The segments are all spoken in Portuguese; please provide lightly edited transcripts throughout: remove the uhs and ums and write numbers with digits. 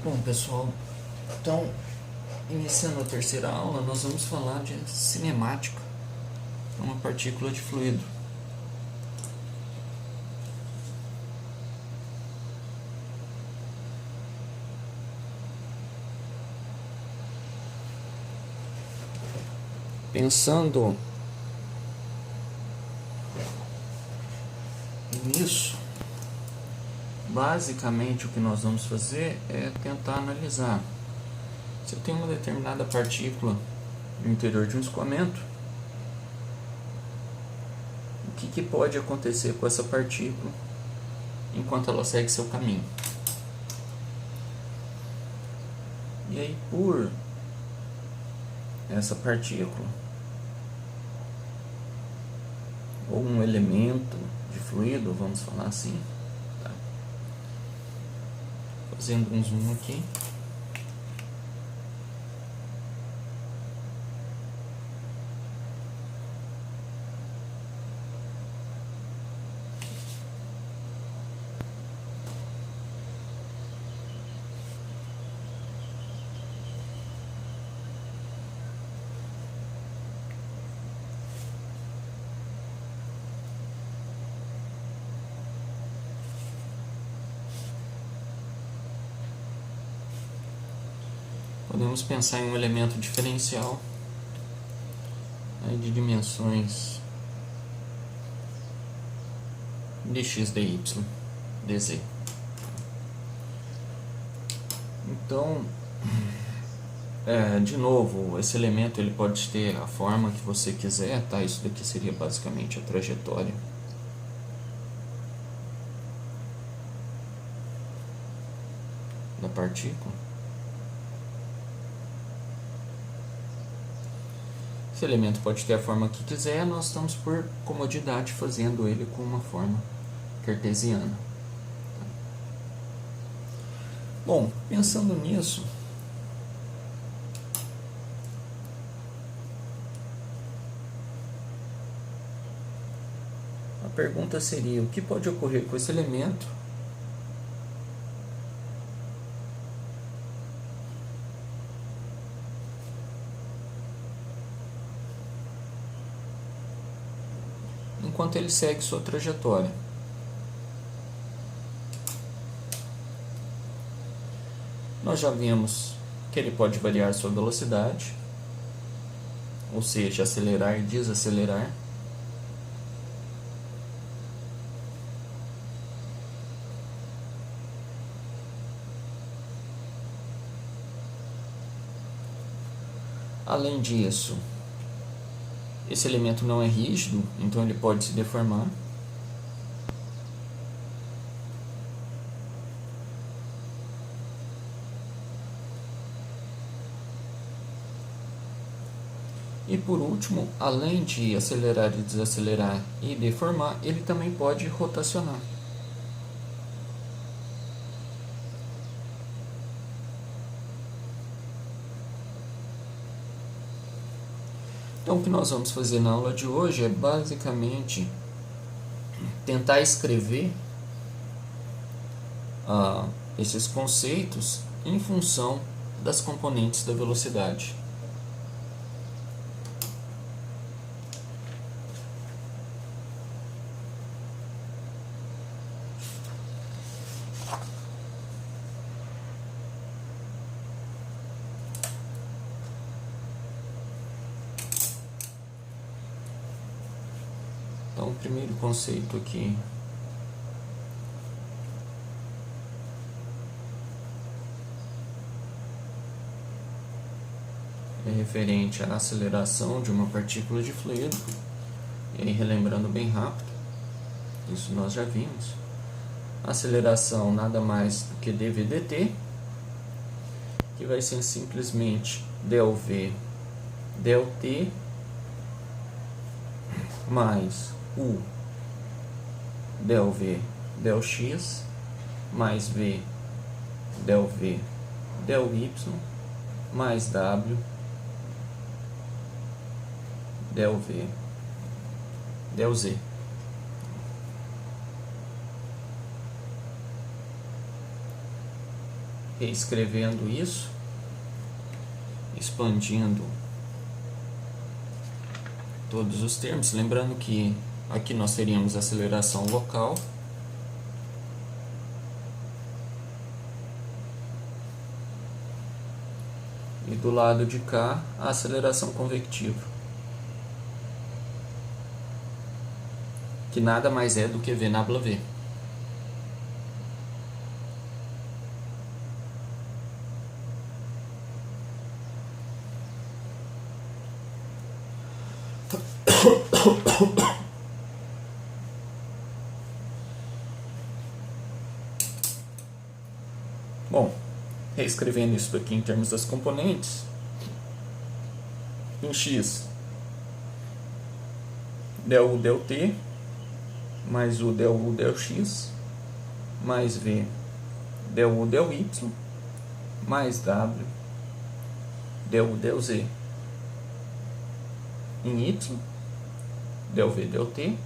Bom, pessoal, então, iniciando a terceira aula, nós vamos falar de cinemática, uma partícula de fluido. Pensando nisso, basicamente o que nós vamos fazer é tentar analisar. Se eu tenho uma determinada partícula no interior de um escoamento, o que pode acontecer com essa partícula enquanto ela segue seu caminho? E aí, por essa partícula, ou um elemento de fluido, vamos falar assim, tá? Fazendo um zoom aqui. Podemos pensar em um elemento diferencial de dimensões dx dy dz. Então, de novo, esse elemento ele pode ter a forma que você quiser, tá? Isso daqui seria basicamente a trajetória da partícula. Esse elemento pode ter a forma que quiser, nós estamos por comodidade fazendo ele com uma forma cartesiana. Bom, pensando nisso, a pergunta seria: o que pode ocorrer com esse elemento enquanto ele segue sua trajetória? Nós já vimos que ele pode variar sua velocidade, ou seja, acelerar e desacelerar. Além disso, esse elemento não é rígido, então ele pode se deformar. E por último, além de acelerar e desacelerar e deformar, ele também pode rotacionar. Então, o que nós vamos fazer na aula de hoje é basicamente tentar escrever esses conceitos em função das componentes da velocidade. Então, o primeiro conceito aqui é referente à aceleração de uma partícula de fluido. E aí, relembrando bem rápido, isso nós já vimos. A aceleração nada mais do que dv dt, que vai ser simplesmente del v del t mais u del v del x mais v del v del y mais w del v del z. reescrevendo isso, expandindo todos os termos, lembrando que aqui nós teríamos aceleração local, e do lado de cá a aceleração convectiva, que nada mais é do que V nabla V. Bom, reescrevendo isso daqui em termos das componentes, em x, del U del T, mais U del U del X, mais V del U del Y, mais W del U del Z. Em Y, del V del T,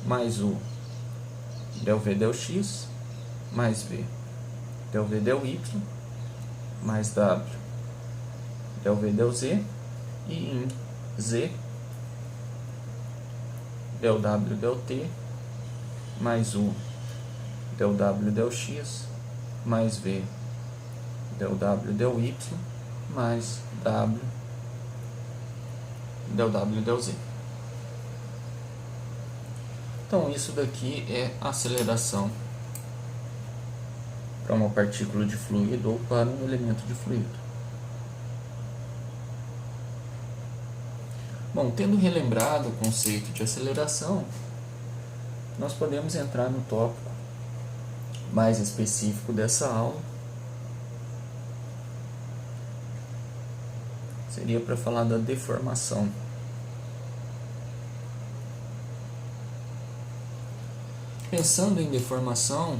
mais U del V del X, mais V del V del Y, mais W del V del Z, e em Z, del W del T, mais U del W del X, mais V del W del Y, mais W del W del Z. Então isso daqui é aceleração para uma partícula de fluido ou para um elemento de fluido. Bom, tendo relembrado o conceito de aceleração, nós podemos entrar no tópico mais específico dessa aula. Seria para falar da deformação. Pensando em deformação,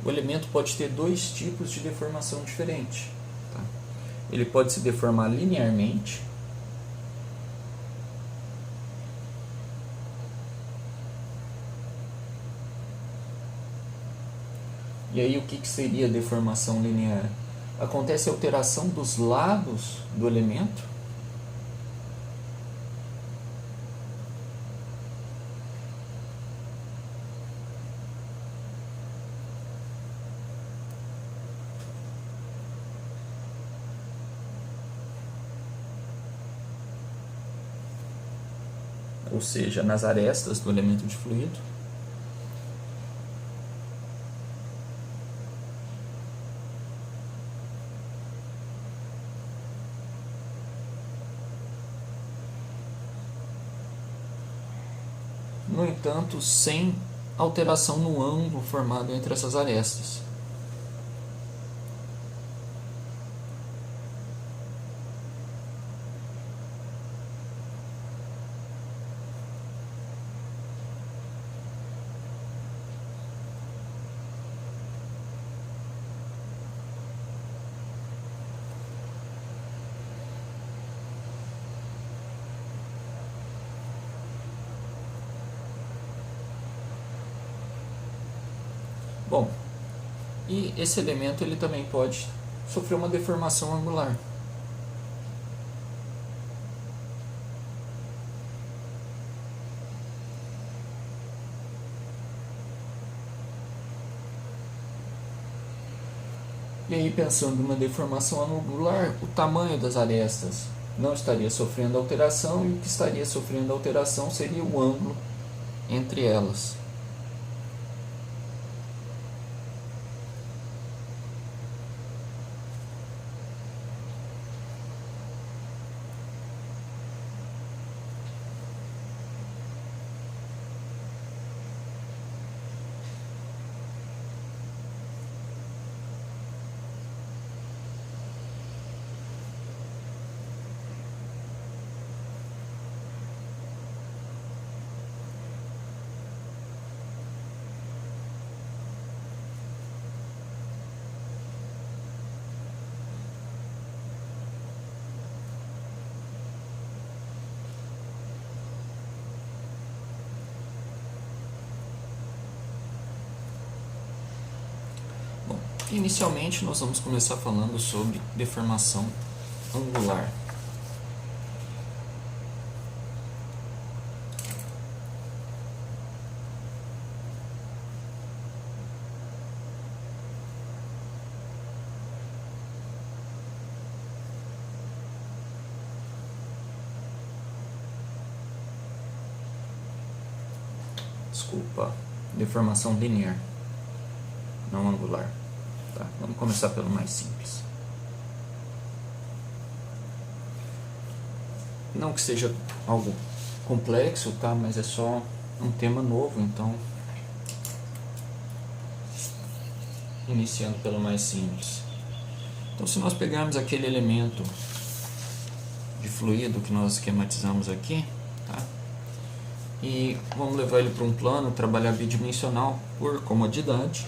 o elemento pode ter dois tipos de deformação diferentes. Tá? Ele pode se deformar linearmente, e aí o que seria deformação linear? Acontece a alteração dos lados do elemento, ou seja, nas arestas do elemento de fluido. No entanto, sem alteração no ângulo formado entre essas arestas. Bom, e esse elemento ele também pode sofrer uma deformação angular. E aí, pensando numa deformação angular, o tamanho das arestas não estaria sofrendo alteração, e o que estaria sofrendo alteração seria o ângulo entre elas. Inicialmente nós vamos começar falando sobre deformação angular. Desculpa, deformação linear, não angular. Tá, vamos começar pelo mais simples. Não que seja algo complexo, tá? Mas é só um tema novo, então iniciando pelo mais simples. Então, se nós pegarmos aquele elemento de fluido que nós esquematizamos aqui, tá? E vamos levar ele para um plano, trabalhar bidimensional por comodidade.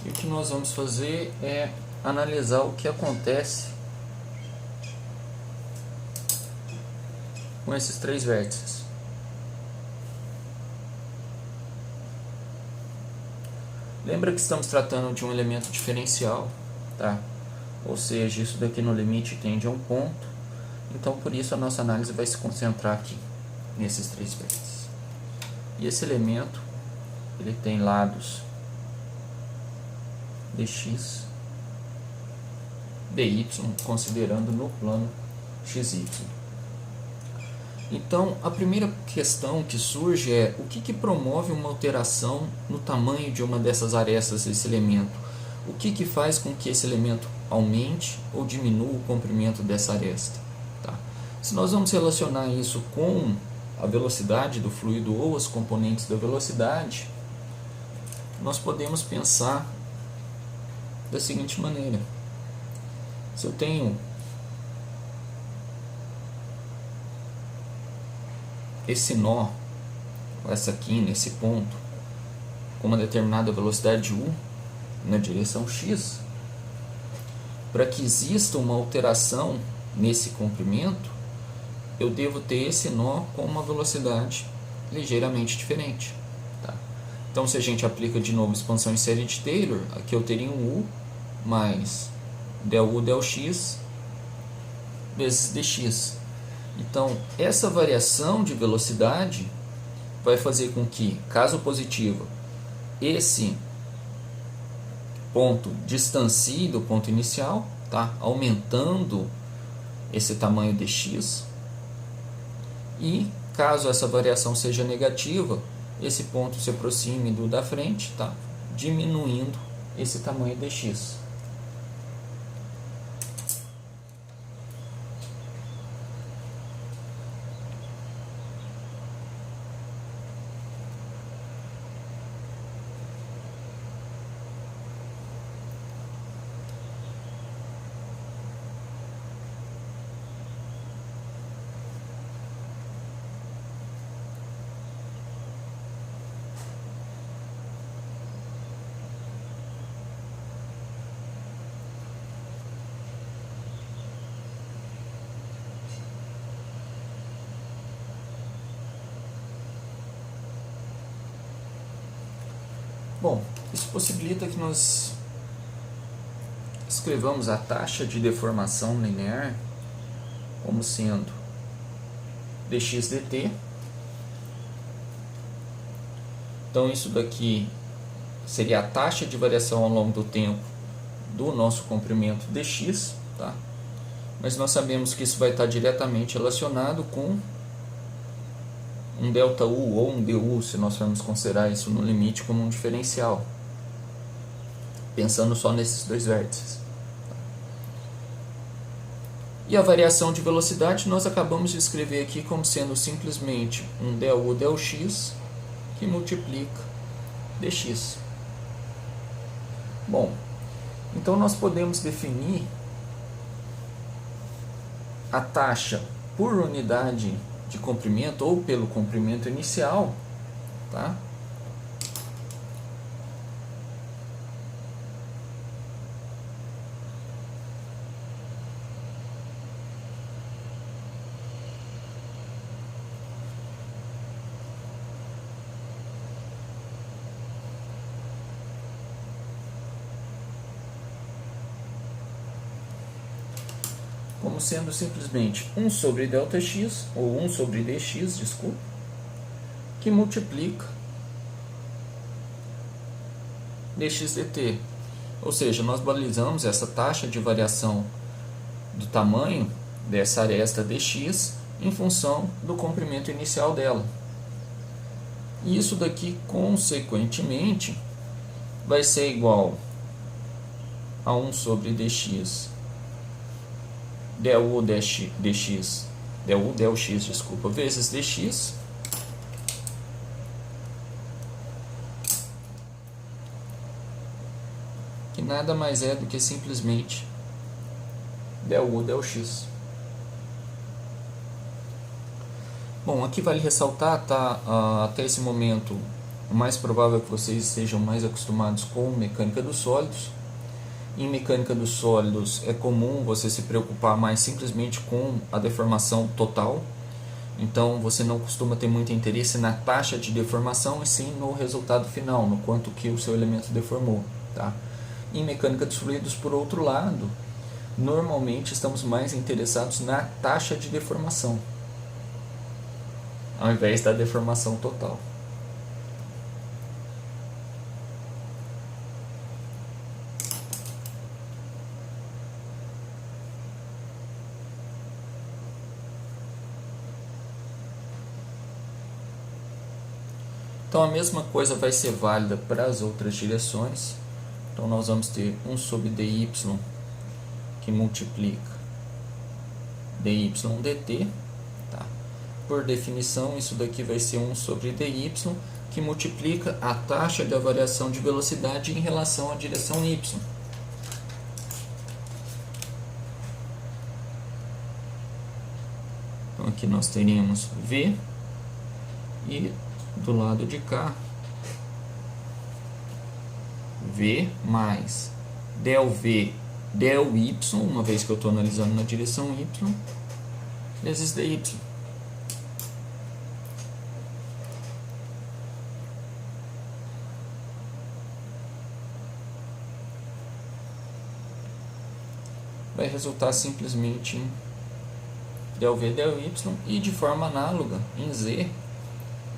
E o que nós vamos fazer é analisar o que acontece com esses três vértices. Lembra que estamos tratando de um elemento diferencial, tá? Ou seja, isso daqui no limite tende a um ponto. Então, por isso a nossa análise vai se concentrar aqui nesses três vértices. E esse elemento, ele tem lados dx, dy, considerando no plano xy. Então, a primeira questão que surge é o que promove uma alteração no tamanho de uma dessas arestas desse elemento? O que faz com que esse elemento aumente ou diminua o comprimento dessa aresta? Tá? Se nós vamos relacionar isso com a velocidade do fluido ou as componentes da velocidade, nós podemos pensar da seguinte maneira. Se eu tenho esse nó, essa quina, esse ponto, com uma determinada velocidade u na direção x, para que exista uma alteração nesse comprimento, eu devo ter esse nó com uma velocidade ligeiramente diferente. Tá? Então, se a gente aplica de novo expansão em série de Taylor, aqui eu teria um u mais del u del x vezes dx. Então, essa variação de velocidade vai fazer com que, caso positivo, esse ponto distancie do ponto inicial, tá? Aumentando esse tamanho dx. E, caso essa variação seja negativa, esse ponto se aproxime do da frente, tá? Diminuindo esse tamanho dx. Bom, isso possibilita que nós escrevamos a taxa de deformação linear como sendo dx dt. Então isso daqui seria a taxa de variação ao longo do tempo do nosso comprimento dx, tá? Mas nós sabemos que isso vai estar diretamente relacionado com um delta U ou um du, se nós formos considerar isso no limite como um diferencial, pensando só nesses dois vértices. E a variação de velocidade nós acabamos de escrever aqui como sendo simplesmente um del U del x que multiplica dx. Bom, então nós podemos definir a taxa por unidade de comprimento ou pelo comprimento inicial, tá? Como sendo simplesmente 1 sobre ΔX, ou 1 sobre dx, desculpa, que multiplica dx dt. Ou seja, nós balizamos essa taxa de variação do tamanho dessa aresta dx em função do comprimento inicial dela. E isso daqui, consequentemente, vai ser igual a 1 sobre dx du dx, desculpa, vezes dx, que nada mais é do que simplesmente du dx. Bom, aqui vale ressaltar, tá, até esse momento, o mais provável é que vocês estejam mais acostumados com mecânica dos sólidos. Em mecânica dos sólidos é comum você se preocupar mais simplesmente com a deformação total. Então você não costuma ter muito interesse na taxa de deformação, e sim no resultado final, no quanto que o seu elemento deformou. Tá? Em mecânica dos fluidos, por outro lado, normalmente estamos mais interessados na taxa de deformação, ao invés da deformação total. Então a mesma coisa vai ser válida para as outras direções. Então nós vamos ter 1 sobre dy que multiplica dy dt. Tá? Por definição, isso daqui vai ser 1 sobre dy que multiplica a taxa da variação de velocidade em relação à direção y. Então aqui nós teríamos v e do lado de cá v mais del v del y, uma vez que eu estou analisando na direção y, vezes dy. Vai resultar simplesmente em del v del y, e de forma análoga em z,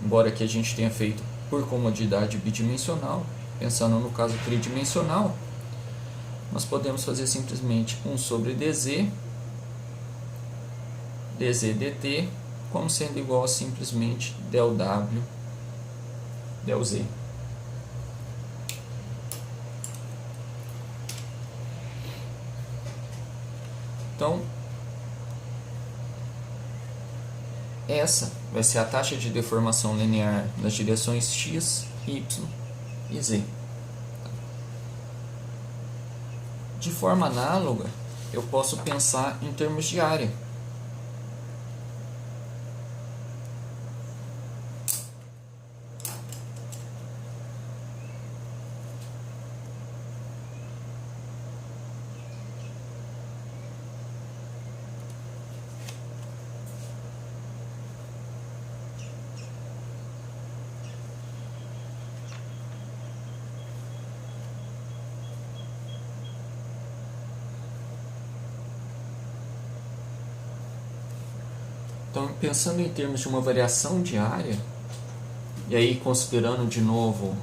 embora que a gente tenha feito por comodidade bidimensional, pensando no caso tridimensional, nós podemos fazer simplesmente 1 sobre dz dt, como sendo igual a simplesmente del w del z. Então, essa vai ser a taxa de deformação linear nas direções x, y e z. De forma análoga, eu posso pensar em termos de área. Então, pensando em termos de uma variação de área, e aí considerando de novo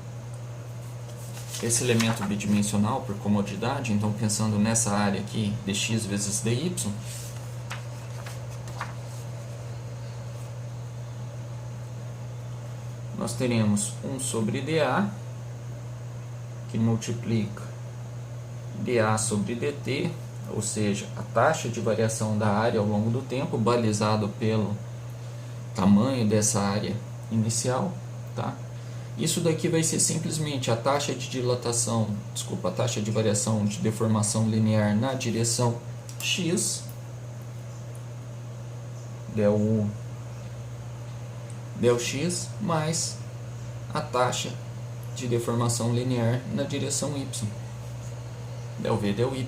esse elemento bidimensional por comodidade, então pensando nessa área aqui, dx vezes dy, nós teremos 1 sobre dA, que multiplica dA sobre dt, ou seja, a taxa de variação da área ao longo do tempo, balizado pelo tamanho dessa área inicial, tá? Isso daqui vai ser simplesmente a taxa de dilatação, a taxa de variação de deformação linear na direção x, del ΔX mais a taxa de deformação linear na direção y, ΔV, ΔY.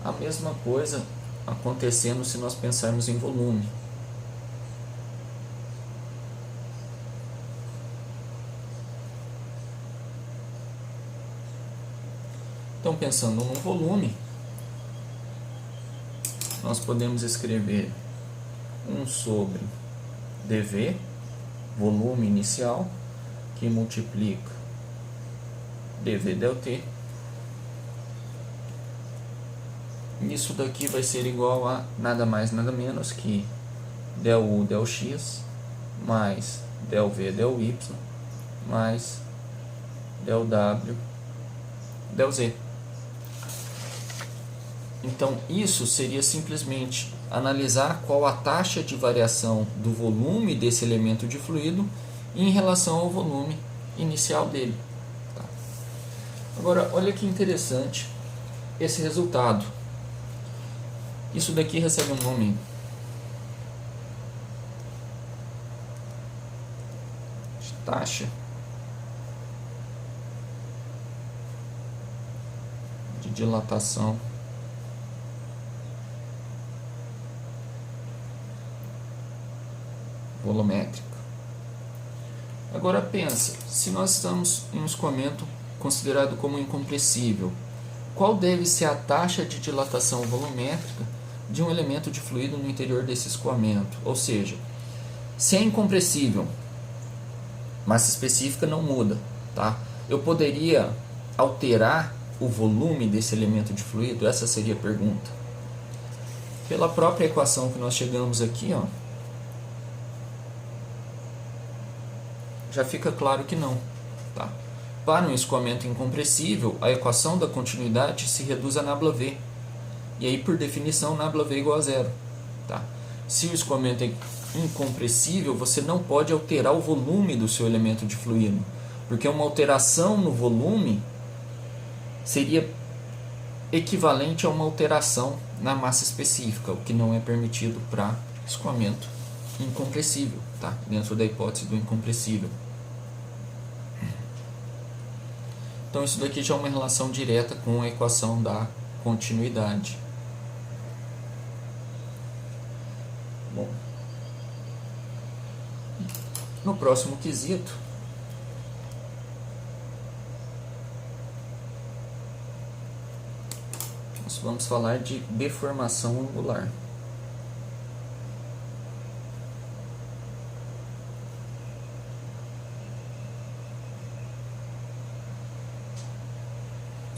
A mesma coisa acontecendo se nós pensarmos em volume. Então, pensando no volume, nós podemos escrever 1 sobre dV, volume inicial, que multiplica dV dt. Isso daqui vai ser igual a nada mais, nada menos que ΔU, ΔX, mais ΔV, ΔY, mais ΔW, ΔZ. Então, isso seria simplesmente analisar qual a taxa de variação do volume desse elemento de fluido em relação ao volume inicial dele. Tá? Agora, olha que interessante esse resultado. Isso daqui recebe um nome de taxa de dilatação volumétrica. Agora pensa, se nós estamos em um escoamento considerado como incompressível, qual deve ser a taxa de dilatação volumétrica de um elemento de fluido no interior desse escoamento? Ou seja, se é incompressível, massa específica não muda, tá? Eu poderia alterar o volume desse elemento de fluido? Essa seria a pergunta. Pela própria equação que nós chegamos aqui, ó, já fica claro que não. Tá? Para um escoamento incompressível, a equação da continuidade se reduz a nabla V. E aí, por definição, nabla V igual a zero. Tá? Se o escoamento é incompressível, você não pode alterar o volume do seu elemento de fluido. Porque uma alteração no volume seria equivalente a uma alteração na massa específica, o que não é permitido para escoamento incompressível, tá? Dentro da hipótese do incompressível. Então isso daqui já é uma relação direta com a equação da continuidade. Bom, no próximo quesito, nós vamos falar de deformação angular.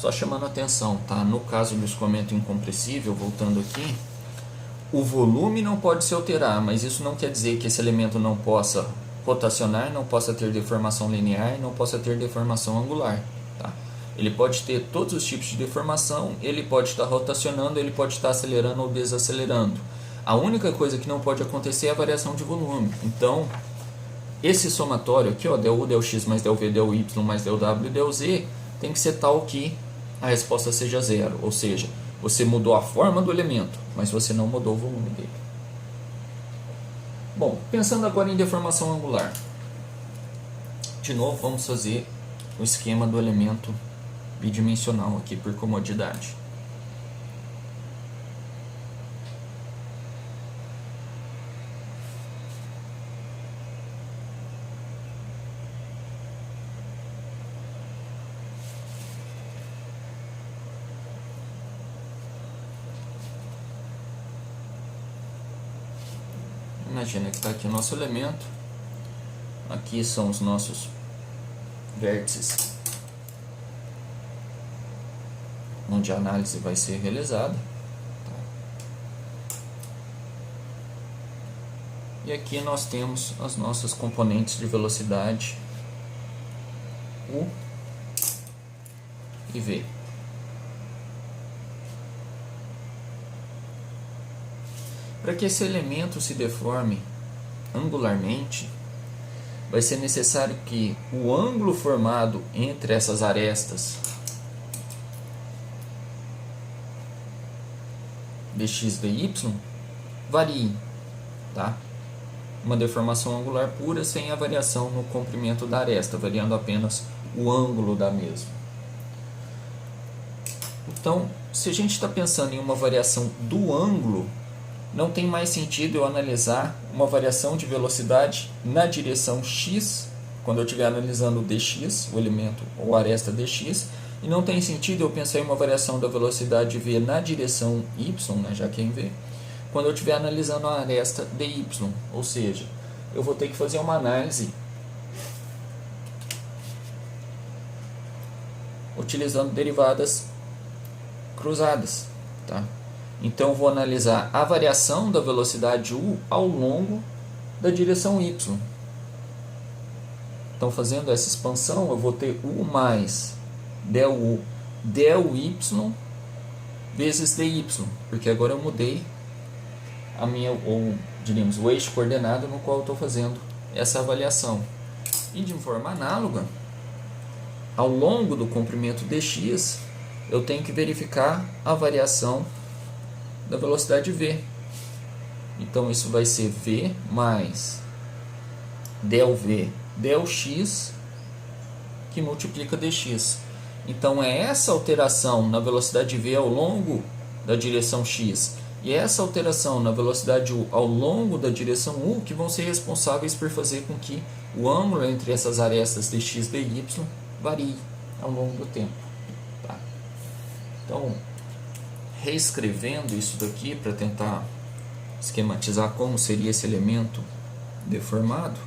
Só chamando a atenção, tá? No caso do escoamento incompressível, voltando aqui, o volume não pode se alterar, mas isso não quer dizer que esse elemento não possa rotacionar, não possa ter deformação linear, não possa ter deformação angular. Tá? Ele pode ter todos os tipos de deformação, ele pode estar rotacionando, ele pode estar acelerando ou desacelerando. A única coisa que não pode acontecer é a variação de volume. Então, esse somatório aqui, ó, ΔU, ΔX mais ΔV, ΔY mais ΔW, ΔZ, tem que ser tal que a resposta seja zero, ou seja, você mudou a forma do elemento, mas você não mudou o volume dele. Bom, pensando agora em deformação angular, de novo vamos fazer o esquema do elemento bidimensional aqui por comodidade. Imagina que está aqui o nosso elemento, aqui são os nossos vértices onde a análise vai ser realizada. E aqui nós temos as nossas componentes de velocidade U e V. Para que esse elemento se deforme angularmente, vai ser necessário que o ângulo formado entre essas arestas dx e dy varie, tá? uma deformação angular pura sem a variação no comprimento da aresta, variando apenas o ângulo da mesma. Então, se a gente está pensando em uma variação do ângulo, não tem mais sentido eu analisar uma variação de velocidade na direção x, quando eu estiver analisando o dx, o elemento ou aresta dx, e não tem sentido eu pensar em uma variação da velocidade v na direção y, né, já que é em v, quando eu estiver analisando a aresta dy, ou seja, eu vou ter que fazer uma análise utilizando derivadas cruzadas, tá? Então eu vou analisar a variação da velocidade u ao longo da direção y. Então fazendo essa expansão eu vou ter u mais del u del y vezes dy, porque agora eu mudei a minha, ou diríamos, o eixo coordenado no qual eu estou fazendo essa avaliação. E de forma análoga, ao longo do comprimento dx, eu tenho que verificar a variação da velocidade v. Então isso vai ser v mais del v del x que multiplica dx. Então é essa alteração na velocidade v ao longo da direção x e essa alteração na velocidade u ao longo da direção u que vão ser responsáveis por fazer com que o ângulo entre essas arestas dx e dy varie ao longo do tempo. Tá? Então, reescrevendo isso daqui para tentar esquematizar como seria esse elemento deformado,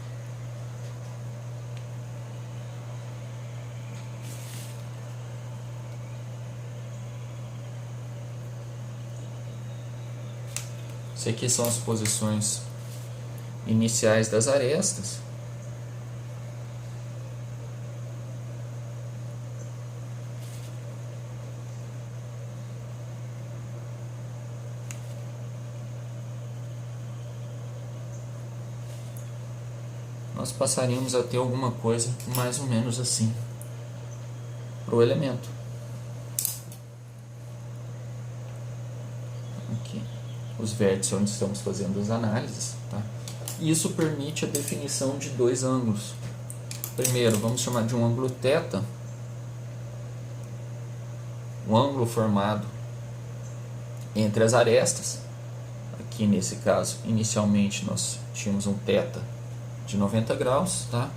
isso aqui são as posições iniciais das arestas. Nós passaríamos a ter alguma coisa mais ou menos assim para o elemento. Aqui, os vértices onde estamos fazendo as análises. Tá? E isso permite a definição de dois ângulos. Primeiro, vamos chamar de um ângulo θ, um ângulo formado entre as arestas. Aqui nesse caso, inicialmente nós tínhamos um θ de 90 graus, tá?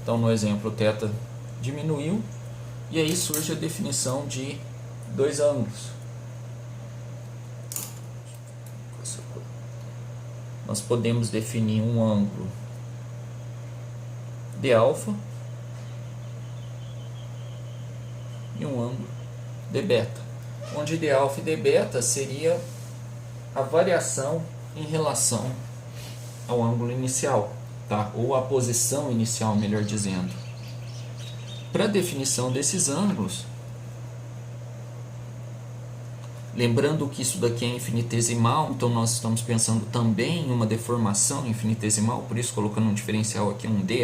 Então no exemplo o θ diminuiu e aí surge a definição de dois ângulos. Nós podemos definir um ângulo dα e um ângulo dβ, onde dα e dβ seria a variação em relação ao ângulo inicial. Tá? Ou a posição inicial, melhor dizendo. Para a definição desses ângulos, lembrando que isso daqui é infinitesimal, então nós estamos pensando também em uma deformação infinitesimal, por isso colocando um diferencial aqui, um dα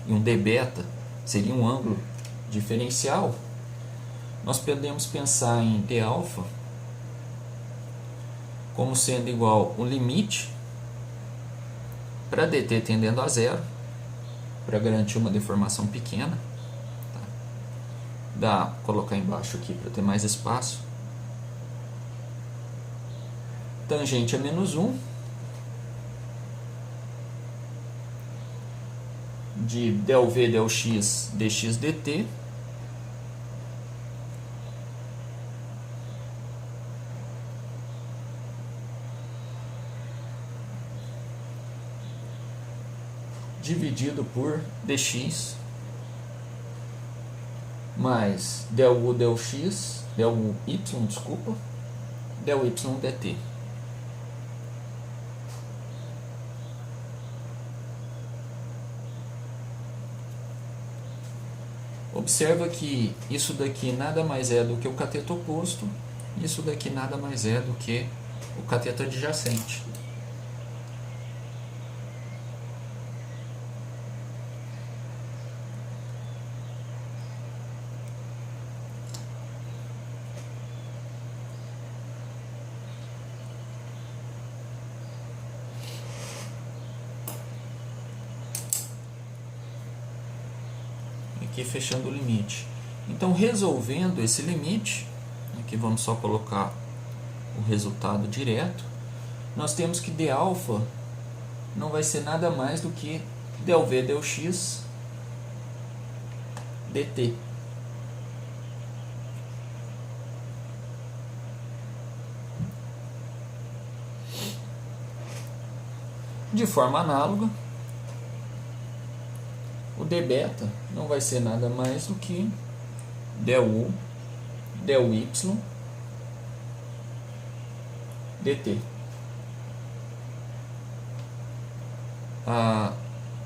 e um dβ, seria um ângulo diferencial. Nós podemos pensar em dα como sendo igual o limite para dt tendendo a zero, para garantir uma deformação pequena. Tá? Dá colocar embaixo aqui para ter mais espaço. Tangente a menos 1 de del v del x dx dt dividido por dx mais del u del x, del y, desculpa, del y dt. Observa que isso daqui nada mais é do que o cateto oposto, isso daqui nada mais é do que o cateto adjacente. aqui fechando o limite. Então, resolvendo esse limite, aqui vamos só colocar o resultado direto, nós temos que d∝ não vai ser nada mais do que ΔV ΔX dt. De forma análoga, o dβ não vai ser nada mais do que ΔU ΔY dt.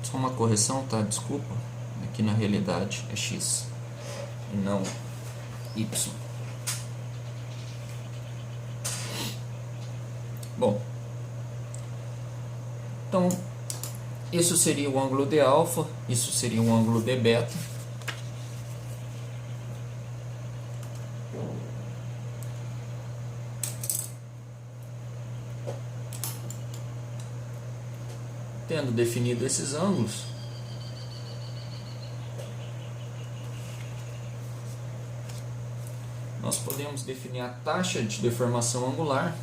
Só uma correção, tá? Desculpa. Aqui na realidade é x e não y. Bom, então isso seria o ângulo dα, isso seria o ângulo dβ. Tendo definido esses ângulos, nós podemos definir a taxa de deformação angular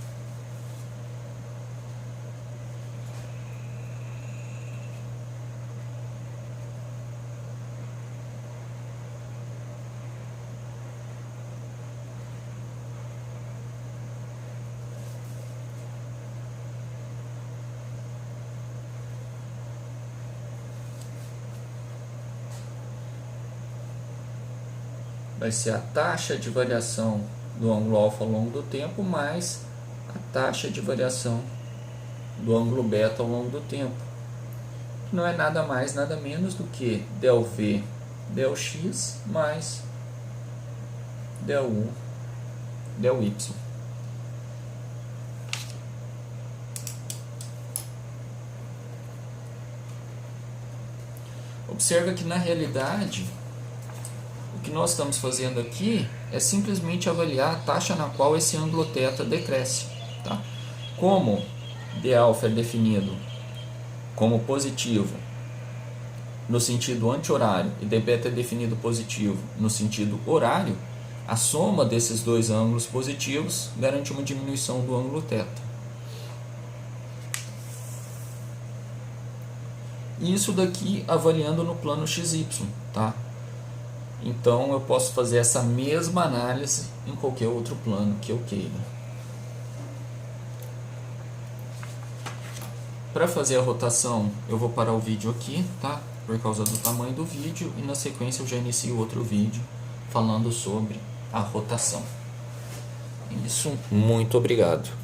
vai ser a taxa de variação do ângulo α ao longo do tempo mais a taxa de variação do ângulo β ao longo do tempo. Não é nada mais, nada menos do que ΔV ΔX mais ΔU ΔY. Observa que na realidade o que nós estamos fazendo aqui é simplesmente avaliar a taxa na qual esse ângulo θ decresce. Tá? Como dα é definido como positivo no sentido anti-horário e dβ é definido positivo no sentido horário, a soma desses dois ângulos positivos garante uma diminuição do ângulo θ. Isso daqui avaliando no plano XY, tá? Então eu posso fazer essa mesma análise em qualquer outro plano que eu queira. Para fazer a rotação, eu vou parar o vídeo aqui, tá? Por causa do tamanho do vídeo, e na sequência eu já inicio outro vídeo falando sobre a rotação. Isso, muito obrigado.